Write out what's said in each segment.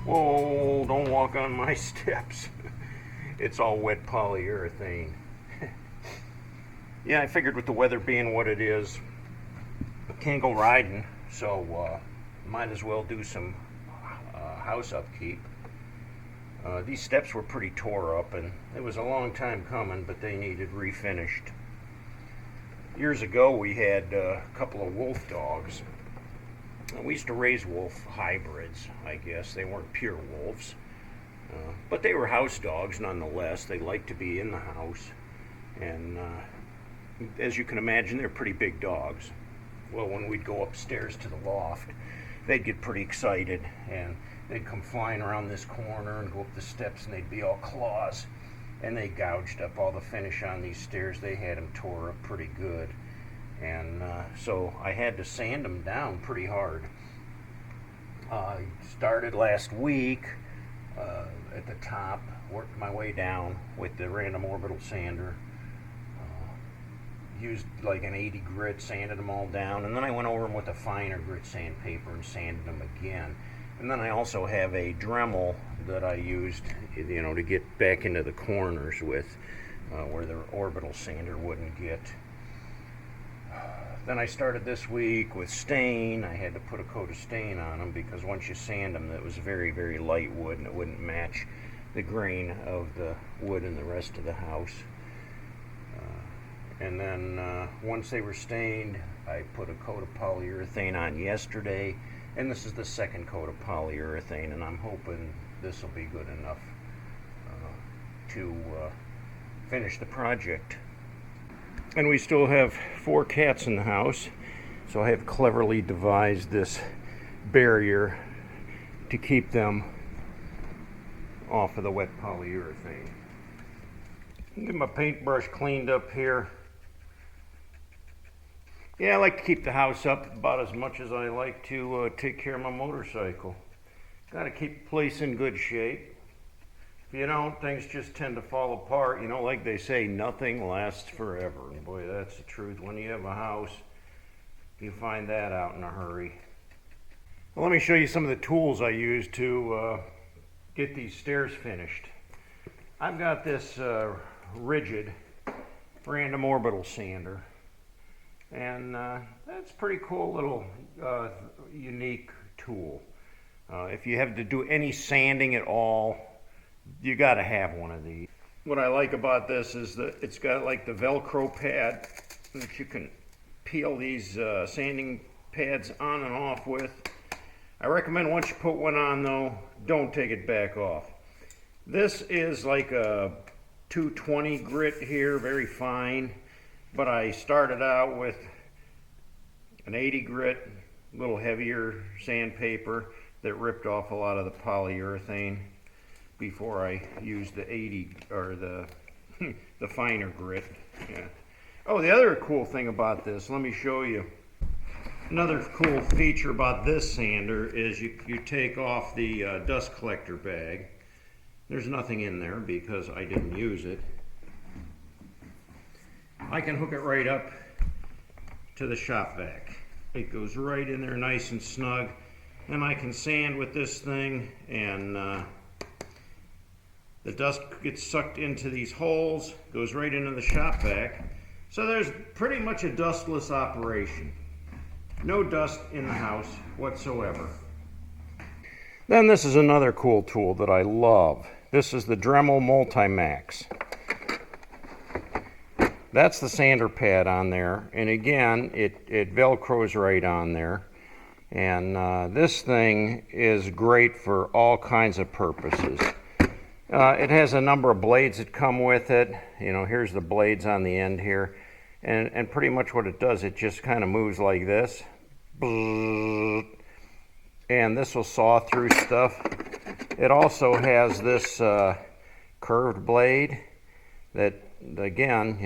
Whoa, don't walk on my steps. It's all wet polyurethane. Yeah, I figured with the weather being what it is, I can't go riding, so might as well do some house upkeep. These steps were pretty tore up, and it was a long time coming, but they needed refinished. Years ago, we had a couple of wolf dogs. We used to raise wolf hybrids, I guess. They weren't pure wolves, but they were house dogs nonetheless. They liked to be in the house, and as you can imagine, they're pretty big dogs. Well, when we'd go upstairs to the loft, they'd get pretty excited, and they'd come flying around this corner and go up the steps, and they'd be all claws, and they gouged up all the finish on these stairs. They had them tore up pretty good. And so I had to sand them down pretty hard. I started last week at the top, worked my way down with the random orbital sander. Used like an 80 grit, sanded them all down, and then I went over them with a finer grit sandpaper and sanded them again. And then I also have a Dremel that I used, to get back into the corners with, where the orbital sander wouldn't get. Then I started this week with stain. I had to put a coat of stain on them because once you sand them, it was very, very light wood and it wouldn't match the grain of the wood in the rest of the house. And then once they were stained, I put a coat of polyurethane on yesterday, and this is the second coat of polyurethane, and I'm hoping this will be good enough to finish the project. And we still have 4 cats in the house, so I have cleverly devised this barrier to keep them off of the wet polyurethane. Get my paintbrush cleaned up here. Yeah, I like to keep the house up about as much as I like to take care of my motorcycle. Got to keep the place in good shape. If you don't, things just tend to fall apart. Like they say, nothing lasts forever. And boy, that's the truth. When you have a house, you find that out in a hurry. Well, let me show you some of the tools I use to get these stairs finished. I've got this rigid random orbital sander. And that's a pretty cool little unique tool. If you have to do any sanding at all, you got to have one of these. What I like about this is that it's got like the Velcro pad that you can peel these sanding pads on and off with. I recommend once you put one on though, don't take it back off. This is like a 220 grit here, very fine. But I started out with an 80 grit, a little heavier sandpaper that ripped off a lot of the polyurethane before I used the 80 or the finer grit. Yeah. Oh, the other cool thing about this, let me show you. Another cool feature about this sander is you take off the dust collector bag. There's nothing in there because I didn't use it. I can hook it right up to the shop vac. It goes right in there nice and snug, and I can sand with this thing, and the dust gets sucked into these holes, goes right into the shop vac. So there's pretty much a dustless operation. No dust in the house whatsoever. Then this is another cool tool that I love. This is the Dremel Multi-Max. That's the sander pad on there, and again, it velcros right on there. And this thing is great for all kinds of purposes. It has a number of blades that come with it. Here's the blades on the end here. And pretty much what it does, it just kind of moves like this. And this will saw through stuff. It also has this curved blade that, again,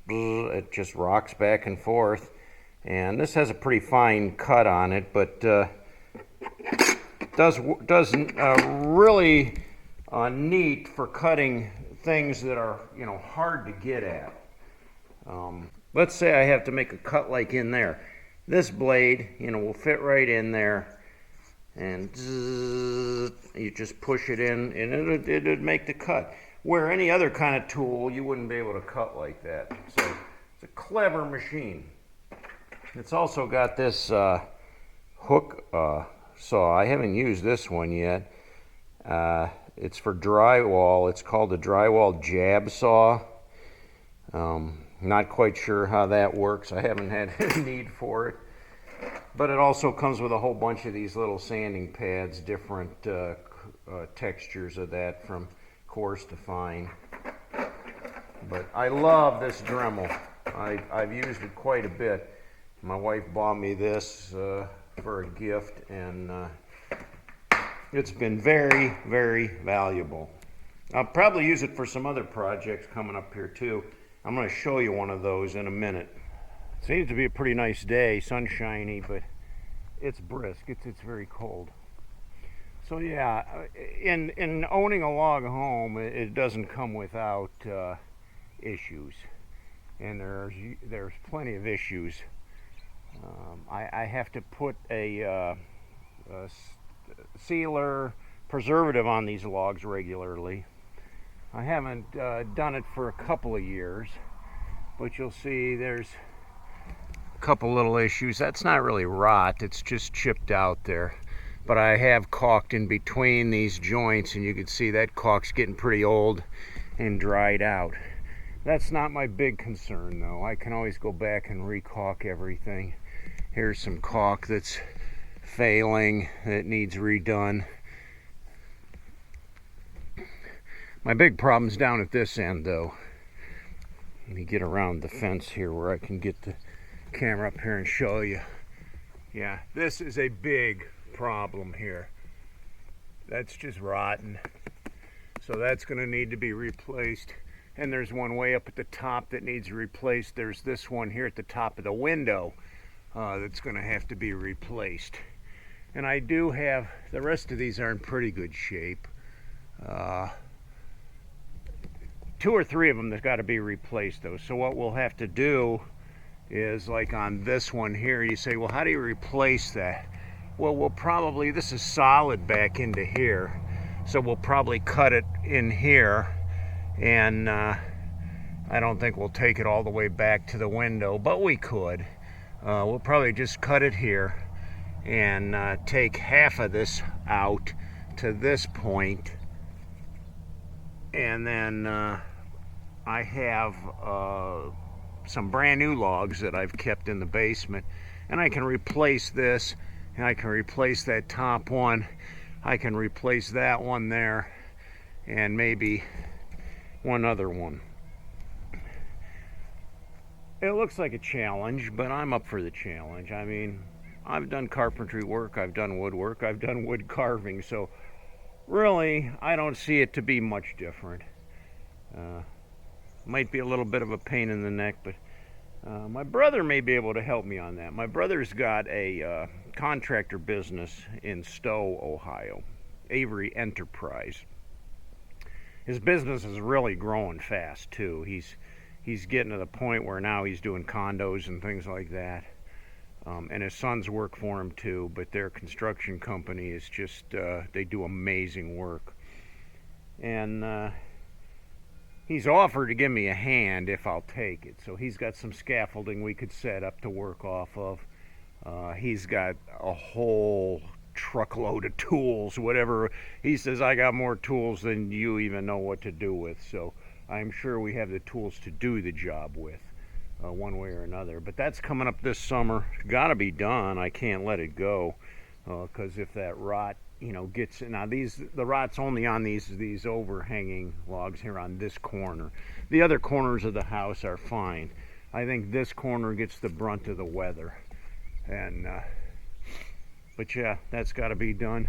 it just rocks back and forth. And this has a pretty fine cut on it, but does really neat for cutting things that are hard to get at. Let's say I have to make a cut like in there. This blade will fit right in there, and zzz, you just push it in, and it'd make the cut. Where any other kind of tool, you wouldn't be able to cut like that. So it's a clever machine. It's also got this hook saw. I haven't used this one yet. It's for drywall. It's called a drywall jab saw. Not quite sure how that works. I haven't had any need for it. But it also comes with a whole bunch of these little sanding pads, different textures of that, from coarse to fine. But I love this Dremel. I've used it quite a bit. My wife bought me this for a gift, and it's been very, very valuable. I'll probably use it for some other projects coming up here too. I'm going to show you one of those in a minute. Seems to be a pretty nice day, sunshiny, but it's brisk. It's very cold. So yeah, in owning a log home, it doesn't come without issues, and there's plenty of issues. I have to put a sealer preservative on these logs regularly. I haven't done it for a couple of years, but you'll see there's a couple little issues. That's not really rot, it's just chipped out there. But I have caulked in between these joints, and you can see that caulk's getting pretty old and dried out. That's not my big concern though. I can always go back and re-caulk everything. Here's some caulk that's failing, that needs redone. My big problem's down at this end though. Let me get around the fence here where I can get the camera up here and show you. Yeah, this is a big problem here. That's just rotten. So that's going to need to be replaced. And there's one way up at the top that needs replaced. There's this one here at the top of the window that's going to have to be replaced. And I do have, the rest of these are in pretty good shape. 2 or 3 of them that's got to be replaced though. So what we'll have to do is, like on this one here, you say, well, how do you replace that? Well, we'll probably, this is solid back into here, so we'll probably cut it in here, and I don't think we'll take it all the way back to the window, but we could. We'll probably just cut it here and take half of this out to this point, and then I have some brand new logs that I've kept in the basement, and I can replace this, and I can replace that top one, I can replace that one there, and maybe one other one. It looks like a challenge, but I'm up for the challenge. I mean, I've done carpentry work, I've done woodwork, I've done wood carving, so really I don't see it to be much different. Might be a little bit of a pain in the neck, but my brother may be able to help me on that. My brother's got a contractor business in Stowe, Ohio, Avery Enterprise. His business is really growing fast too. He's getting to the point where now he's doing condos and things like that. And his sons work for him too, but their construction company is just, they do amazing work. And he's offered to give me a hand if I'll take it. So he's got some scaffolding we could set up to work off of. He's got a whole truckload of tools, whatever. He says, I got more tools than you even know what to do with. So I'm sure we have the tools to do the job with, one way or another. But that's coming up this summer. Got to be done. I can't let it go, because if that rot, you know, gets, now the rot's only on these overhanging logs here on this corner. The other corners of the house are fine. I think this corner gets the brunt of the weather. And but yeah, that's got to be done.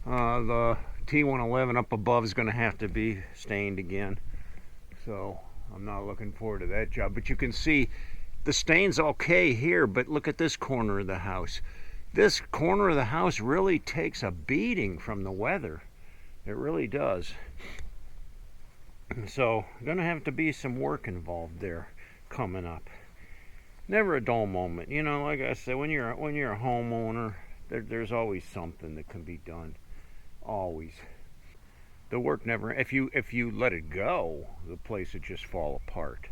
The T111 up above is going to have to be stained again, so I'm not looking forward to that job. But you can see the stain's okay here, but look at this corner of the house. This corner of the house really takes a beating from the weather. It really does. So going to have to be some work involved there coming up. Never a dull moment, you know. Like I said, when you're a homeowner, There's always something that can be done. Always. The work never. If you let it go, the place would just fall apart.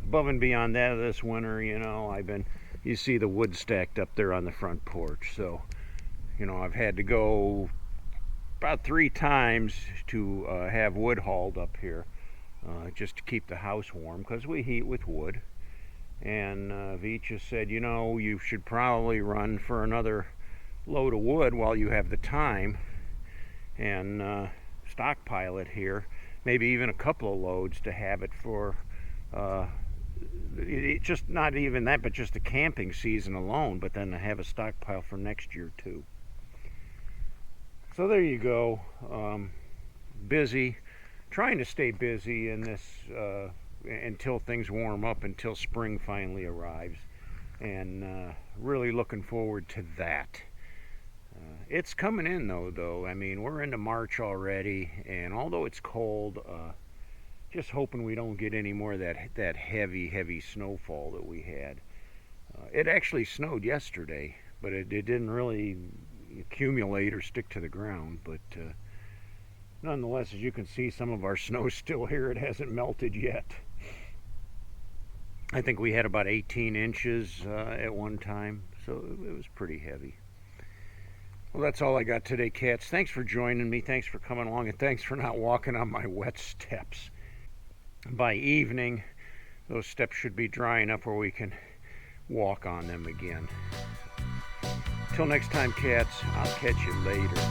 Above and beyond that, this winter, you see the wood stacked up there on the front porch. So, I've had to go about 3 times to have wood hauled up here, just to keep the house warm, because we heat with wood. And Vicha said, you should probably run for another load of wood while you have the time, and stockpile it here, maybe even a couple of loads to have it for just not even that, but just the camping season alone, but then to have a stockpile for next year too. So there you go. Busy, trying to stay busy in this until things warm up, until spring finally arrives, and really looking forward to that. It's coming in though. I mean, we're into March already, and although it's cold, just hoping we don't get any more of that heavy snowfall that we had. It actually snowed yesterday, but it didn't really accumulate or stick to the ground. But nonetheless, as you can see, some of our snow's still here. It hasn't melted yet. I think we had about 18 inches at one time, so it was pretty heavy. Well, that's all I got today, cats. Thanks for joining me. Thanks for coming along, and thanks for not walking on my wet steps. By evening, those steps should be dry enough where we can walk on them again. Till next time, cats, I'll catch you later.